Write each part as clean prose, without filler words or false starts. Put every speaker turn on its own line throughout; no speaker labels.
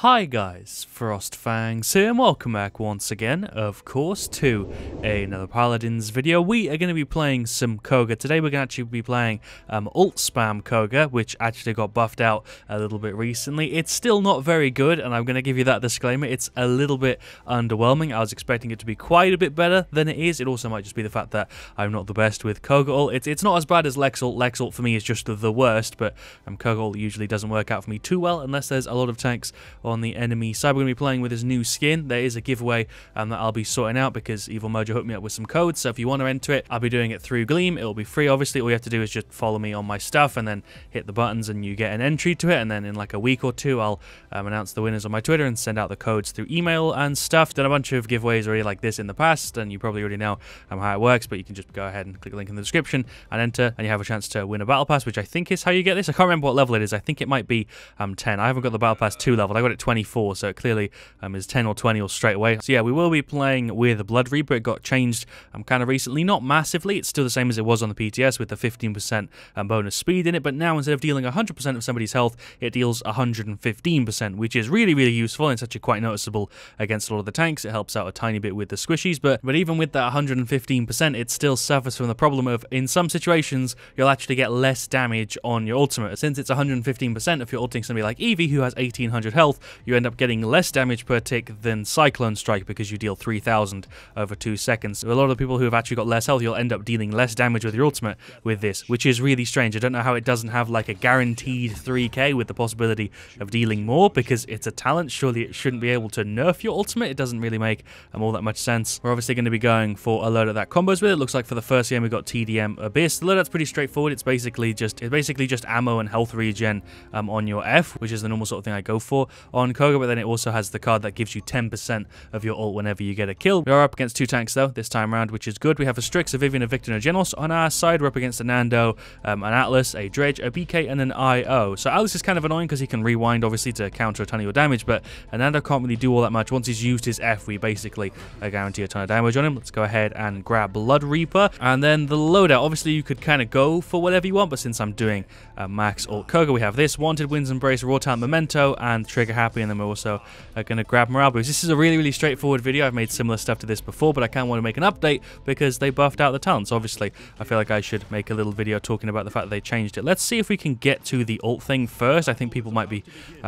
Hi guys, FrostFangs here and welcome back once again, of course, to another Paladins video. We are going to be playing some Koga. Today we're going to actually be playing ult spam Koga, which actually got buffed out a little bit recently. It's still not very good, and I'm going to give you that disclaimer. It's a little bit underwhelming. I was expecting it to be quite a bit better than it is. It also might just be the fact that I'm not the best with Koga ult. It's not as bad as Lex ult. Lex ult for me is just the worst, but Koga ult usually doesn't work out for me too well unless there's a lot of tanks on the enemy side. We're going to be playing with his new skin. There is a giveaway that I'll be sorting out because Evil Mojo hooked me up with some codes, so if you want to enter it, I'll be doing it through Gleam. It'll be free, obviously. All you have to do is just follow me on my stuff and then hit the buttons and you get an entry to it, and then in like a week or two I'll announce the winners on my Twitter and send out the codes through email and stuff. Done a bunch of giveaways already like this in the past, and you probably already know how it works, but you can just go ahead and click the link in the description and enter, and you have a chance to win a battle pass, which I think is how you get this. I can't remember what level it is. I think it might be 10. I haven't got the battle pass 2 level. I got it 24, so it clearly is 10 or 20 or straight away. So yeah, we will be playing with Blood Reaper. It got changed kind of recently, not massively. It's still the same as it was on the PTS with the 15% bonus speed in it, but now instead of dealing 100% of somebody's health, it deals 115%, which is really useful, and it's actually quite noticeable against a lot of the tanks. It helps out a tiny bit with the squishies, but even with that 115%, it still suffers from the problem of, in some situations, you'll actually get less damage on your ultimate. Since it's 115%, if you're ulting somebody like Eevee who has 1800 health, you end up getting less damage per tick than Cyclone Strike because you deal 3000 over 2 seconds. So a lot of the people who have actually got less health, you'll end up dealing less damage with your ultimate with this, which is really strange. I don't know how it doesn't have like a guaranteed 3k with the possibility of dealing more, because it's a talent. Surely it shouldn't be able to nerf your ultimate. It doesn't really make all that much sense. We're obviously going to be going for a loadout that combos with it. Looks like for the first game we got TDM Abyss. The loadout's pretty straightforward. It's basically just ammo and health regen on your F, which is the normal sort of thing I go for on Koga, but then it also has the card that gives you 10% of your ult whenever you get a kill. We are up against 2 tanks though this time around, which is good. We have a Strix, a Vivian, a Victor, and a Genos on our side. We're up against a Nando, an Atlas, a Dredge, a BK, and an IO. So Atlas is kind of annoying because he can rewind obviously to counter a ton of your damage, but Nando can't really do all that much. Once he's used his F, we basically guarantee a ton of damage on him. Let's go ahead and grab Blood Reaper, and then the loadout. Obviously you could kind of go for whatever you want, but since I'm doing max ult Koga, we have this: Wanted, Wind's Embrace, Raw Talent, Memento, and Trigger Happy, and then we're also going to grab Morale Boost. This is a really straightforward video. I've made similar stuff to this before, but I kind of want to make an update because they buffed out the talents. Obviously, I feel like I should make a little video talking about the fact that they changed it. Let's see if we can get to the ult thing first. I think people might be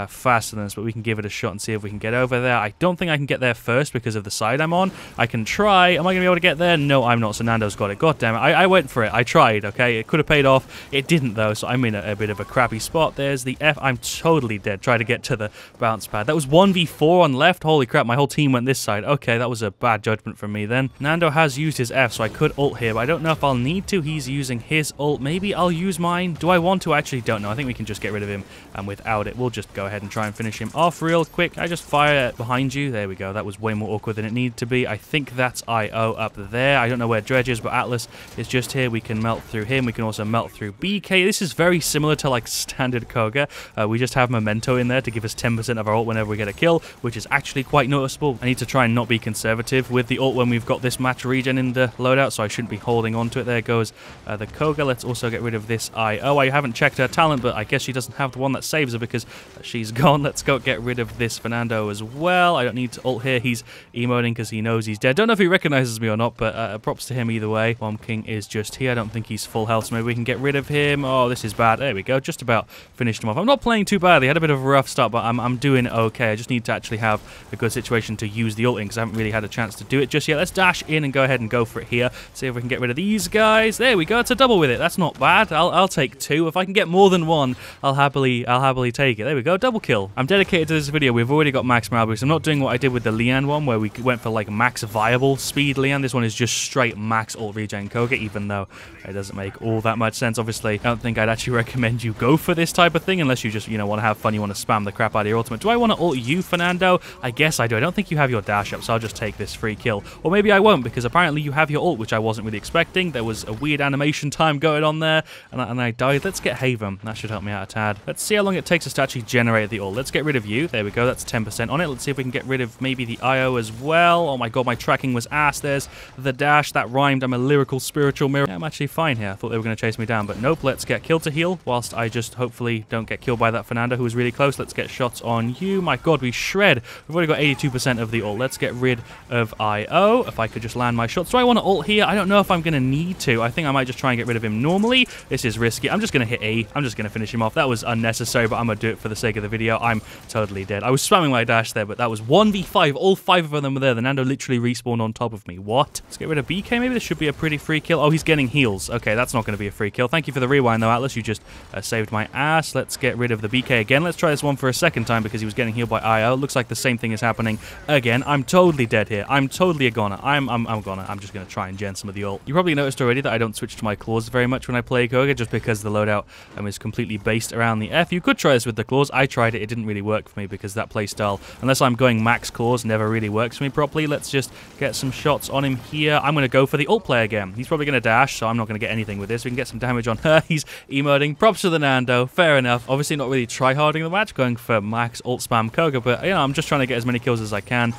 faster than us, but we can give it a shot and see if we can get over there. I don't think I can get there first because of the side I'm on. I can try. Am I going to be able to get there? No, I'm not. So Nando's got it. God damn it. I went for it. I tried, okay? It could have paid off. It didn't, though, so I'm in a bit of a crappy spot. There's the F. I'm totally dead. Try to get to the bounce pad. That was 1v4 on left. Holy crap, my whole team went this side. Okay, that was a bad judgment from me then. Nando has used his F, so I could ult here, but I don't know if I'll need to. He's using his ult. Maybe I'll use mine. Do I want to? I actually don't know. I think we can just get rid of him, and without it, we'll just go ahead and try and finish him off real quick. I just fire behind you. There we go. That was way more awkward than it needed to be. I think that's IO up there. I don't know where Dredge is, but Atlas is just here. We can melt through him. We can also melt through BK. This is very similar to like standard Koga. We just have Memento in there to give us 10% of our ult whenever we get a kill, which is actually quite noticeable. I need to try and not be conservative with the ult when we've got this match regen in the loadout, so I shouldn't be holding on to it. There goes the Koga. Let's also get rid of this IO. I haven't checked her talent, but I guess she doesn't have the one that saves her because she's gone. Let's go get rid of this Fernando as well. I don't need to ult here. He's emoting because he knows he's dead. Don't know if he recognizes me or not, but props to him either way. Bomb King is just here. I don't think he's full health, so maybe we can get rid of him. Oh, this is bad. There we go. Just about finished him off. I'm not playing too badly. I had a bit of a rough start, but I'm doing okay. I just need to actually have a good situation to use the ult in because I haven't really had a chance to do it just yet. Let's dash in and go ahead and go for it here. See if we can get rid of these guys. There we go. It's a double with it. That's not bad. I'll take 2. If I can get more than 1, I'll happily take it. There we go. Double kill. I'm dedicated to this video. We've already got max morale boost. I'm not doing what I did with the Lian one where we went for like max viable speed Lian. This one is just straight max ult regen Koga, even though it doesn't make all that much sense. Obviously, I don't think I'd actually recommend you go for this type of thing unless you just, want to have fun. You want to spam the crap out of your ultimate. Do I want to ult you, Fernando? I guess I do. I don't think you have your dash up, so I'll just take this free kill. Or maybe I won't, because apparently you have your ult, which I wasn't really expecting. There was a weird animation time going on there, and I died. Let's get Haven. That should help me out a tad. Let's see how long it takes us to actually generate the ult. Let's get rid of you. There we go. That's 10% on it. Let's see if we can get rid of maybe the IO as well. Oh my god, my tracking was ass. There's the dash. That rhymed. I'm a lyrical spiritual mirror. Yeah, I'm actually fine here. I thought they were going to chase me down, but nope. Let's get kill to heal, whilst I just hopefully don't get killed by that Fernando, who was really close. Let's get shots on on you. My god, we shred. We've already got 82% of the ult. Let's get rid of IO. If I could just land my shots. Do I want to ult here? I don't know if I'm going to need to. I think I might just try and get rid of him normally. This is risky. I'm just going to hit E. I'm just going to finish him off. That was unnecessary, but I'm going to do it for the sake of the video. I'm totally dead. I was spamming my dash there, but that was 1v5. All 5 of them were there. The Nando literally respawned on top of me. What? Let's get rid of BK. Maybe this should be a pretty free kill. Oh, he's getting heals. Okay, that's not going to be a free kill. Thank you for the rewind, though, Atlas. You just saved my ass. Let's get rid of the BK again. Let's try this one for a second time because he was getting healed by IO. Looks like the same thing is happening again. I'm totally dead here. I'm totally a goner. I'm goner. I'm just going to try and gen some of the ult. You probably noticed already that I don't switch to my claws very much when I play Koga, just because the loadout is completely based around the F. You could try this with the claws. I tried it. It didn't really work for me because that playstyle, unless I'm going max claws, never really works for me properly. Let's just get some shots on him here. I'm going to go for the ult play again. He's probably going to dash, so I'm not going to get anything with this. We can get some damage on her. He's emoting. Props to the Nando. Fair enough. Obviously not really try-harding the match, going for max ult spam Koga, but you know, I'm just trying to get as many kills as I can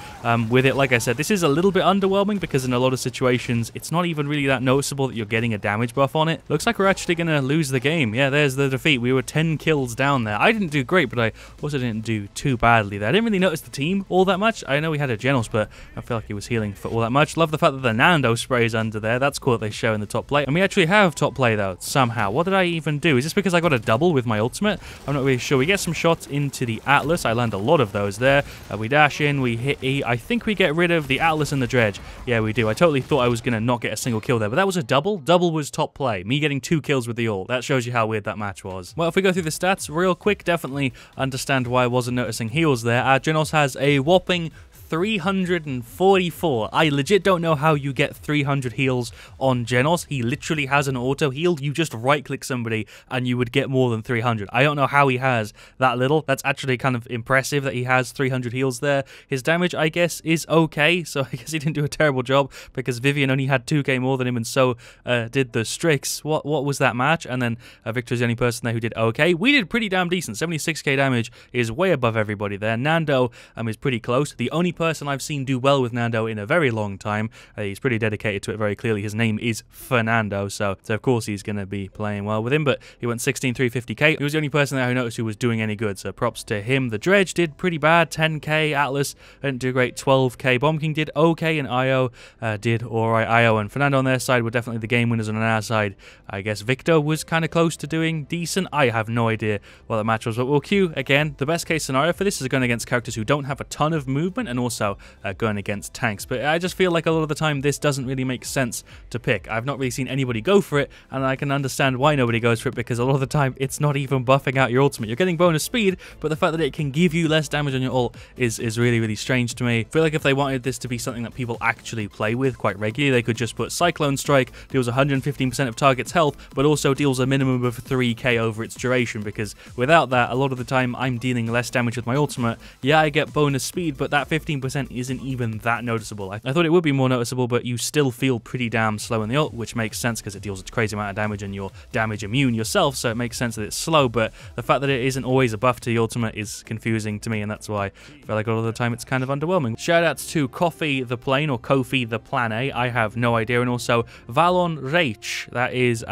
with it. Like I said, this is a little bit underwhelming because in a lot of situations, it's not even really that noticeable that you're getting a damage buff on it. Looks like we're actually going to lose the game. Yeah, there's the defeat. We were 10 kills down there. I didn't do great, but I also didn't do too badly there. I didn't really notice the team all that much. I know we had a Genos, but I feel like he was healing for all that much. Love the fact that the Nando sprays under there. That's cool that they show in the top play. And we actually have top play, though, somehow. What did I even do? Is this because I got a double with my ultimate? I'm not really sure. We get some shots into the Atlas. I land a lot of those there. We dash in. We hit E. I think we get rid of the Atlas and the Dredge. Yeah, we do. I totally thought I was going to not get a single kill there, but that was a double. Double was top play. Me getting 2 kills with the ult. That shows you how weird that match was. Well, if we go through the stats real quick, definitely understand why I wasn't noticing heals there. Our Genos has a whopping 344. I legit don't know how you get 300 heals on Genos. He literally has an auto heal. You just right click somebody and you would get more than 300. I don't know how he has that little. That's actually kind of impressive that he has 300 heals there. His damage, I guess, is okay, so I guess he didn't do a terrible job because Vivian only had 2k more than him, and so did the Strix. What was that match? And then Victor's the only person there who did okay. We did pretty damn decent. 76k damage is way above everybody there. Nando is pretty close. The only person I've seen do well with Nando in a very long time. He's pretty dedicated to it very clearly. His name is Fernando, so of course he's going to be playing well with him, but he went 16,350k. He was the only person there who noticed who was doing any good, so props to him. The Dredge did pretty bad, 10k. Atlas didn't do great, 12k. Bomb King did okay, and IO did alright. IO and Fernando on their side were definitely the game winners, and on our side, I guess Victor was kind of close to doing decent. I have no idea what the match was, but we'll queue again. The best case scenario for this is going against characters who don't have a ton of movement, and also going against tanks, but I just feel like a lot of the time this doesn't really make sense to pick. I've not really seen anybody go for it, and I can understand why nobody goes for it, because a lot of the time it's not even buffing out your ultimate. You're getting bonus speed, but the fact that it can give you less damage on your ult is really, really strange to me. I feel like if they wanted this to be something that people actually play with quite regularly, they could just put Cyclone Strike, deals 115% of target's health, but also deals a minimum of 3k over its duration, because without that, a lot of the time I'm dealing less damage with my ultimate. Yeah, I get bonus speed, but that 15% isn't even that noticeable. I thought it would be more noticeable, but you still feel pretty damn slow in the ult, which makes sense because it deals a crazy amount of damage and you're damage immune yourself, so it makes sense that it's slow, but the fact that it isn't always a buff to the ultimate is confusing to me, and that's why I feel like a lot of the time it's kind of underwhelming. Shoutouts to Coffee the Plane, or Kofi the Plane, I have no idea, and also Valon Rach, that is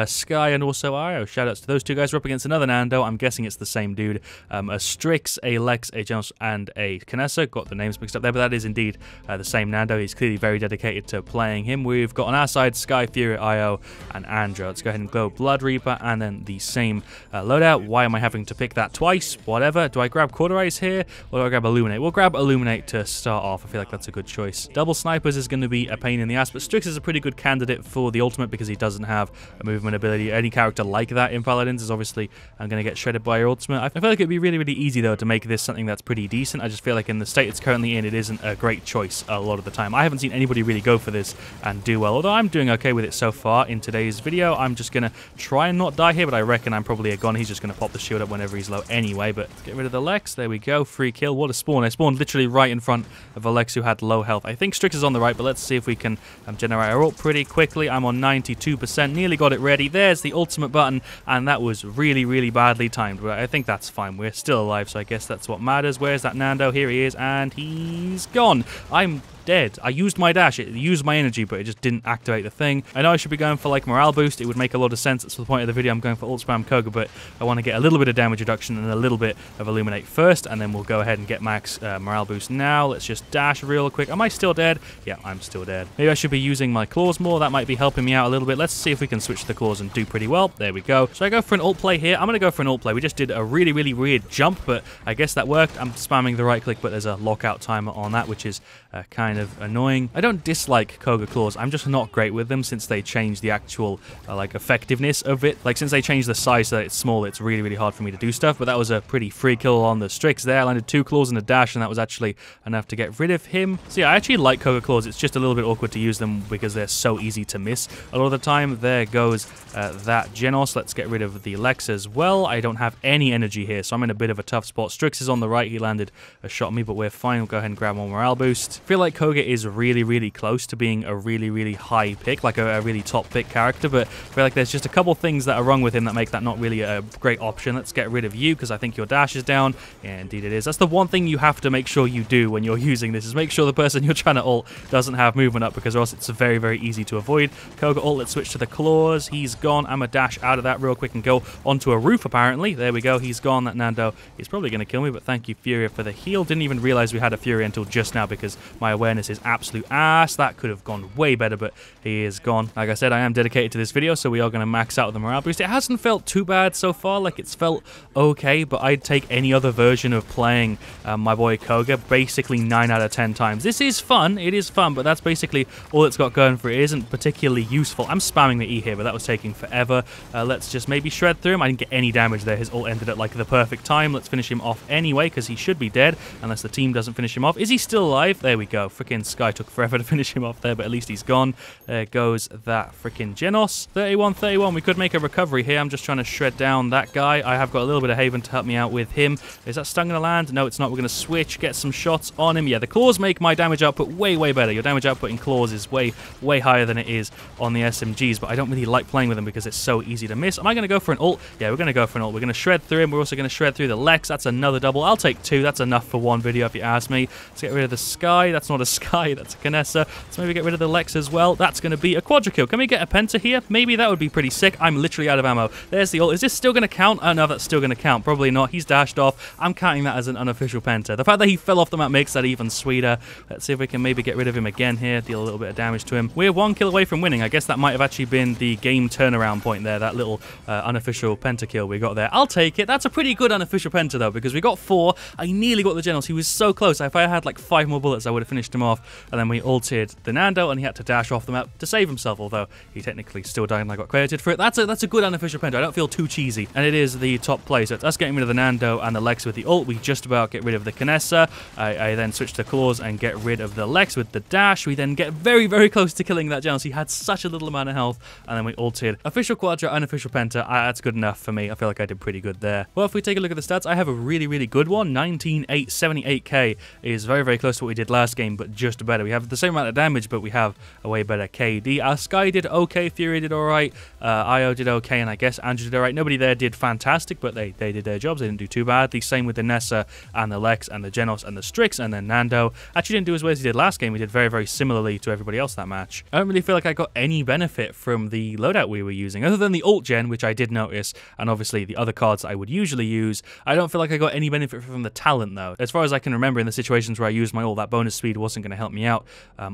Sky, and also IO. Shoutouts to those two guys. We're up against another Nando. I'm guessing it's the same dude. A Strix, a Lex, a Genos, and a Kinessa. Got the names mixed up there, but that is indeed the same Nando. He's clearly very dedicated to playing him. We've got on our side Sky, Fury, IO, and Andro. Let's go ahead and go Blood Reaper, and then the same loadout. Why am I having to pick that twice? Whatever. Do I grab Cauterize here, or do I grab Illuminate? We'll grab Illuminate to start off. I feel like that's a good choice. Double Snipers is going to be a pain in the ass, but Strix is a pretty good candidate for the ultimate because he doesn't have a movement ability. Any character like that in Paladins is obviously going to get shredded by your ultimate. I feel like it'd be really, really easy, though, to make this something that's pretty decent. I just feel like in the state it's currently in, it isn't a great choice a lot of the time. I haven't seen anybody really go for this and do well, although I'm doing okay with it so far in today's video. I'm just going to try and not die here, but I reckon I'm probably a gon. He's just going to pop the shield up whenever he's low anyway, but get rid of the Lex. There we go. Free kill. What a spawn. I spawned literally right in front of a Lex who had low health. I think Strix is on the right, but let's see if we can generate our ult pretty quickly. I'm on 92%. Nearly got it ready. There's the ultimate button, and that was really, really badly timed, but I think that's fine. We're still alive, so I guess that's what matters. Where's that Nando? Here he is, and he's gone. I'm dead. I used my dash, it used my energy, but it just didn't activate the thing. I know I should be going for like morale boost. It would make a lot of sense. That's the point of the video. I'm going for ult spam Koga, but I want to get a little bit of damage reduction and a little bit of illuminate first, and then we'll go ahead and get max morale boost now. Let's just dash real quick. Am I still dead? Yeah, I'm still dead. Maybe I should be using my claws more. That might be helping me out a little bit. Let's see if we can switch to the claws and do pretty well. There we go. So I go for an ult play here. I'm going to go for an ult play. We just did a really, really weird jump, but I guess that worked. I'm spamming the right click, but there's a lockout timer on that, which is kind of annoying. I don't dislike Koga claws. I'm just not great with them since they changed the actual like effectiveness of it. Like since they changed the size so that it's small, it's really, really hard for me to do stuff. But that was a pretty free kill on the Strix there. I landed 2 claws and a dash, and that was actually enough to get rid of him. So yeah, I actually like Koga claws. It's just a little bit awkward to use them because they're so easy to miss a lot of the time. There goes that Genos. Let's get rid of the Lex as well. I don't have any energy here, so I'm in a bit of a tough spot. Strix is on the right. He landed a shot on me, but we're fine. We'll go ahead and grab one morale boost. I feel like Koga is really, really close to being a really, really high pick, like a really top pick character, but I feel like there's just a couple things that are wrong with him that make that not really a great option. Let's get rid of you because I think your dash is down. Yeah, indeed it is. That's the one thing you have to make sure you do when you're using this, is make sure the person you're trying to ult doesn't have movement up, because or else it's very, very easy to avoid. Koga ult, let's switch to the claws. He's gone. I'm a dash out of that real quick and go onto a roof apparently. There we go. He's gone. That Nando is probably going to kill me, but thank you Furia for the heal. Didn't even realize we had a Furia until just now because my awareness is absolute ass. That could have gone way better, but he is gone. Like I said, I am dedicated to this video, so we are going to max out the morale boost. It hasn't felt too bad so far. Like, it's felt okay, but I'd take any other version of playing my boy Koga basically 9 out of 10 times. This is fun. It is fun, but that's basically all it's got going for it. It isn't particularly useful. I'm spamming the E here, but that was taking forever. Let's just maybe shred through him. I didn't get any damage there. His ult ended at like the perfect time. Let's finish him off anyway, because he should be dead unless the team doesn't finish him off. Is he still alive? There we go. Freaking Sky took forever to finish him off there, but at least he's gone. There goes that freaking Genos. 31-31. We could make a recovery here. I'm just trying to shred down that guy. I have got a little bit of Haven to help me out with him. Is that stun going to land? No, it's not. We're going to switch, get some shots on him. Yeah, the claws make my damage output way, way better. Your damage output in claws is way, way higher than it is on the SMGs, but I don't really like playing with them because it's so easy to miss. Am I going to go for an ult? Yeah, we're going to go for an ult. We're going to shred through him. We're also going to shred through the Lex. That's another double. I'll take 2. That's enough for one video if you ask me. Let's get rid of the Sky. That's not a Sky. That's a Canessa. Let's maybe get rid of the Lex as well. That's going to be a quadra kill. Can we get a Penta here? Maybe that would be pretty sick. I'm literally out of ammo. There's the ult. Is this still going to count? Oh, no, that's still going to count. Probably not. He's dashed off. I'm counting that as an unofficial Penta. The fact that he fell off the map makes that even sweeter. Let's see if we can maybe get rid of him again here. Deal a little bit of damage to him. We're 1 kill away from winning. I guess that might have actually been the game turnaround point there. That little unofficial Penta kill we got there. I'll take it. That's a pretty good unofficial Penta, though, because we got 4. I nearly got the Genos. He was so close. If I had like 5 more bullets, I would have finished him off. And then we ulted the Nando, and he had to dash off the map to save himself, although he technically still died and I got credited for it. That's a good unofficial Penta. I don't feel too cheesy. And it is the top play. So it's us getting rid of the Nando and the Lex with the ult. We just about get rid of the Canessa. I then switch to claws and get rid of the Lex with the dash. We then get very, very close to killing that Genos. He had such a little amount of health. And then we ulted. Official Quadra, unofficial Penta. That's good enough for me. I feel like I did pretty good there. Well, if we take a look at the stats, I have a really, really good one. 19,878k is very, very close to what we did last game, but just better. We have the same amount of damage, but we have a way better KD. Our Sky did okay. Fury did alright. IO did okay, and I guess Andrew did alright. Nobody there did fantastic, but they did their jobs. They didn't do too bad. The same with the Nessa and the Lex and the Genos and the Strix, and then Nando actually didn't do as well as he did last game. We did very, very similarly to everybody else that match. I don't really feel like I got any benefit from the loadout we were using, other than the ult gen, which I did notice, and obviously the other cards I would usually use. I don't feel like I got any benefit from the talent, though. As far as I can remember, in the situations where I used my ult, that bonus speed wasn't going to help me out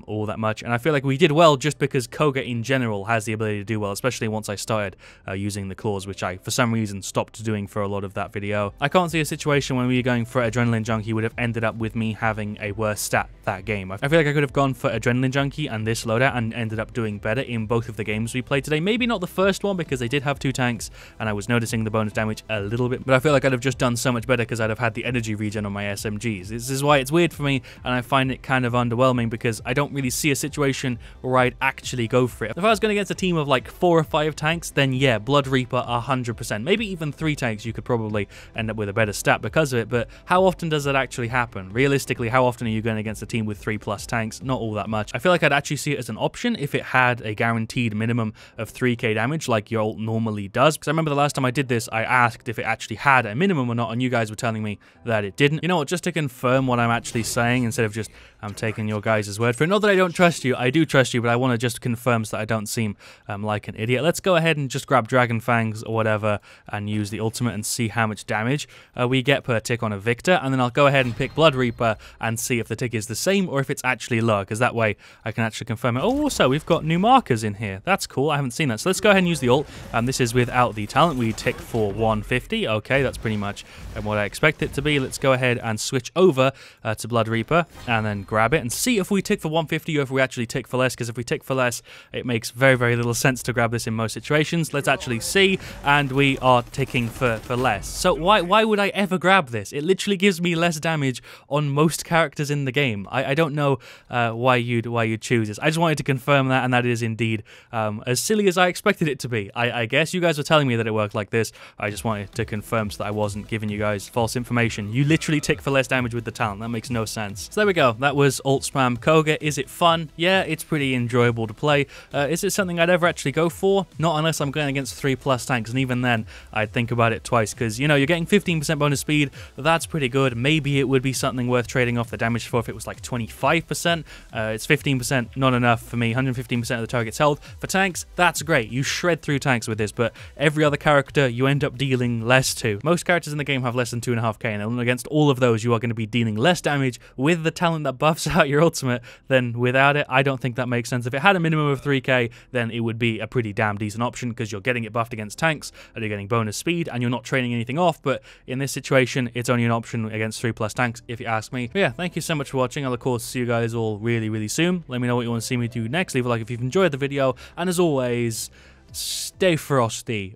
all that much, and I feel like we did well just because Koga in general has the ability to do well, especially once I started using the claws, which I, for some reason, stopped doing for a lot of that video. I can't see a situation when we were going for Adrenaline Junkie would have ended up with me having a worse stat that game. I feel like I could have gone for Adrenaline Junkie and this loadout and ended up doing better in both of the games we played today. Maybe not the first one because they did have 2 tanks and I was noticing the bonus damage a little bit, but I feel like I'd have just done so much better because I'd have had the energy regen on my SMGs. This is why it's weird for me, and I find it kind of underwhelming because I don't really see a situation where I'd actually go for it. If I was going against a team of like 4 or 5 tanks, then yeah, Blood Reaper 100%. Maybe even 3 tanks, you could probably end up with a better stat because of it, but how often does that actually happen? Realistically, how often are you going against a team with 3+ tanks? Not all that much. I feel like I'd actually see it as an option if it had a guaranteed minimum of 3k damage like your ult normally does, because I remember the last time I did this, I asked if it actually had a minimum or not, and you guys were telling me that it didn't. You know what, just to confirm what I'm actually saying, instead of just I'm taking your guys' word for it. Not that I don't trust you, I do trust you, but I want to just confirm so that I don't seem like an idiot. Let's go ahead and just grab Dragon Fangs or whatever and use the ultimate and see how much damage we get per tick on a Victor, and then I'll go ahead and pick Blood Reaper and see if the tick is the same or if it's actually lower, because that way I can actually confirm it. Oh, also, we've got new markers in here. That's cool. I haven't seen that. So let's go ahead and use the ult. This is without the talent. We tick for 150. Okay, that's pretty much what I expect it to be. Let's go ahead and switch over to Blood Reaper and then grab it and see if we tick for 150 or if we actually tick for less, because if we tick for less, it makes very, very little sense to grab this in most situations. Let's actually see, and we are ticking for less. So why would I ever grab this? It literally gives me less damage on most characters in the game. I don't know why you'd choose this. I just wanted to confirm that, and that is indeed as silly as I expected it to be. I guess you guys were telling me that it worked like this. I just wanted to confirm so that I wasn't giving you guys false information. You literally tick for less damage with the talent. That makes no sense. So there we go. That was ult spam Koga. Is it fun? Yeah, it's pretty enjoyable to play. Is it something I'd ever actually go for? Not unless I'm going against 3+ tanks, and even then I'd think about it twice, because you know, you're getting 15% bonus speed. That's pretty good. Maybe it would be something worth trading off the damage for if it was like 25%. It's 15%, not enough for me. 115% of the target's health. For tanks, that's great. You shred through tanks with this, but every other character you end up dealing less to. Most characters in the game have less than 2.5k, and against all of those you are going to be dealing less damage with the talent that buffs out your ultimate than without it. I don't think that makes sense. If it had a minimum of 3k, then it would be a pretty damn decent option, because you're getting it buffed against tanks, and you're getting bonus speed, and you're not trading anything off. But in this situation, it's only an option against 3+ tanks, if you ask me. But yeah, thank you so much for watching. I'll of course see you guys all really, really soon. Let me know what you want to see me do next. Leave a like if you've enjoyed the video, and as always, stay frosty.